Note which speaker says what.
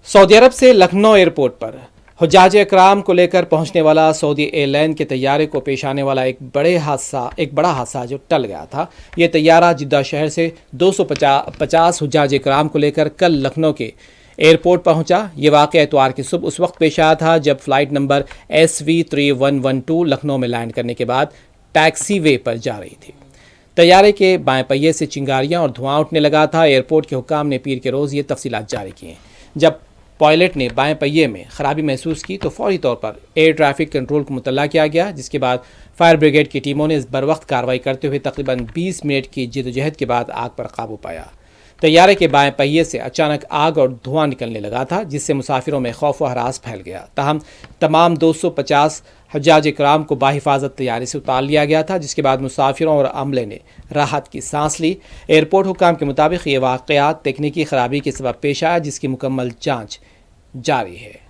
Speaker 1: سعودی عرب سے لکھنؤ ایئرپورٹ پر حجاج اکرام کو لے کر پہنچنے والا سعودی ایئر لائن کے طیارے کو پیش آنے والا ایک بڑا حادثہ جو ٹل گیا تھا۔ یہ طیارہ جدہ شہر سے 250 حجاج اکرام کو لے کر کل لکھنؤ کے ایئرپورٹ پہنچا۔ یہ واقعہ اتوار کی صبح اس وقت پیش آیا تھا جب فلائٹ نمبر SV3112 لکھنؤ میں لینڈ کرنے کے بعد ٹیکسی وے پر جا رہی تھی۔ طیارے کے بائیں پہیے سے چنگاریاں اور دھواں اٹھنے لگا تھا۔ ایئرپورٹ کے حکام نے پیر کے روز یہ تفصیلات جاری کی ہیں۔ جب پائلٹ نے بائیں پہیے میں خرابی محسوس کی تو فوری طور پر ایئر ٹریفک کنٹرول کو مطلع کیا گیا، جس کے بعد فائر بریگیڈ کی ٹیموں نے بروقت کارروائی کرتے ہوئے تقریباً 20 منٹ کی جدوجہد کے بعد آگ پر قابو پایا۔ طیارے کے بائیں پہیے سے اچانک آگ اور دھواں نکلنے لگا تھا، جس سے مسافروں میں خوف و ہراس پھیل گیا۔ تاہم تمام 250 حجاج اکرام کو بحفاظت طیارے سے اتار لیا گیا تھا، جس کے بعد مسافروں اور عملے نے راحت کی سانس لی۔ ایئرپورٹ حکام کے مطابق یہ واقعات تکنیکی خرابی کے سبب پیش آیا، جس کی مکمل جانچ جاری ہے۔